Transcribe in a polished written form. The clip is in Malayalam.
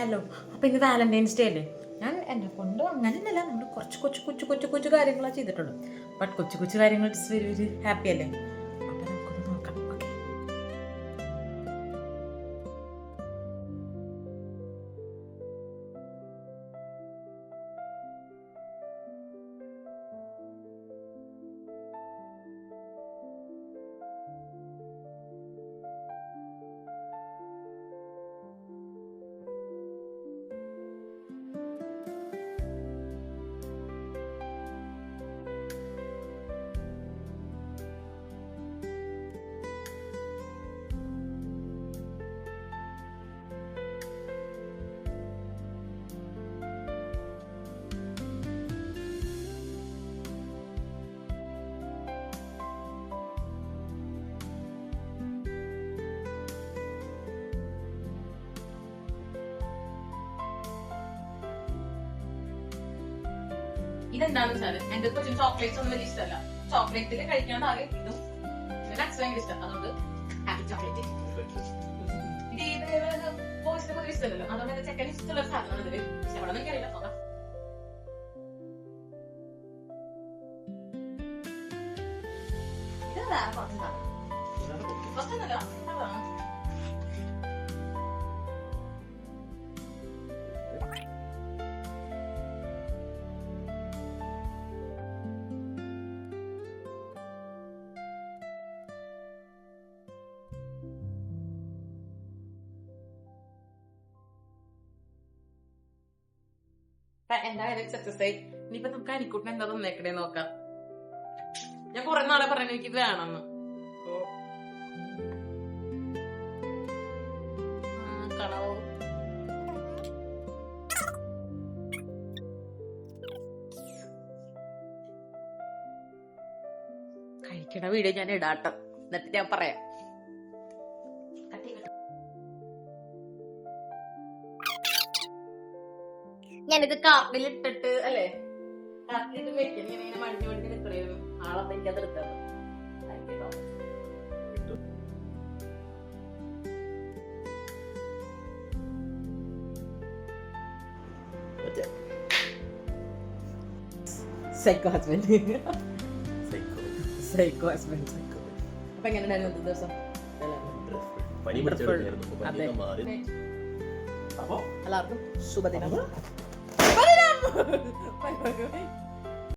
ഹലോ, അപ്പോൾ ഇന്ന് വാലന്റൈൻസ് ഡേ അല്ലേ. ഞാൻ എന്നെ കൊണ്ട് അങ്ങനെയല്ല, നമ്മൾ കുറച്ച് കൊച്ചു കൊച്ചു കൊച്ചു കൊച്ചു കാര്യങ്ങളാണ് ചെയ്തിട്ടുള്ളൂ. ബട്ട് കൊച്ചു കൊച്ചു കാര്യങ്ങൾ ഇറ്റ്സ് വെരി വെരി ഹാപ്പി അല്ലേ. അപ്പോൾ നമുക്കൊന്ന് നോക്കാം. ഓക്കെ, ഇതെന്താണെന്ന് വെച്ചാൽ എന്റെ കുറച്ച് ചോക്ലേറ്റ്സ് ഒന്നും വലിയ ഇഷ്ടമല്ല. ചോക്ലേറ്റിൽ കഴിക്കാൻ ആകെ ഇതും പിന്നെ അച്ഛൻ ഭയങ്കര ഇഷ്ടം. അതുകൊണ്ട് ഹാപ്പി ചോക്ലേറ്റ്. ഇത് ബോയ്സിന് പൊതുവെ ഇഷ്ടമല്ലല്ലോ, അതുകൊണ്ട് എന്റെ ചെക്കൻ ഇഷ്ടമുള്ള സാധനമാണ് ഇതില്. എവിടെ നിന്ന് അറിയില്ല. നോക്കാം. ഇത് വേറെ കുറച്ച് സാധനം കുറച്ചൊന്നല്ല, അതാണ്. എന്റെ കാര്യം സക്സസ് ആയി. ഇനിയിപ്പൊ നമുക്ക് അനിക്കൂട്ടിന് എന്താ തന്നേക്കണേ നോക്കാം. ഞാൻ കുറെ നാളെ പറഞ്ഞു എനിക്കിത് വേണമെന്ന്. കളവോ കഴിക്കണ വീഡിയോ ഞാൻ ഇടാട്ടോ, എന്നിട്ട് ഞാൻ പറയാം. ഞാനിത് കാർട്ടിൽ ഇട്ടിട്ട് അല്ലേ, കാർട്ടിലിട്ട് വെക്കാൻ ഇങ്ങനെ മടിഞ്ഞു മടിഞ്ഞ് നിൽക്കണേലും ആളപ്പം എനിക്കത് എടുത്തത്. Psycho husband, psycho husband. അപ്പൊ എങ്ങനെയുണ്ടായിരുന്നു ദിവസം? എല്ലാവർക്കും ശുഭദിനം.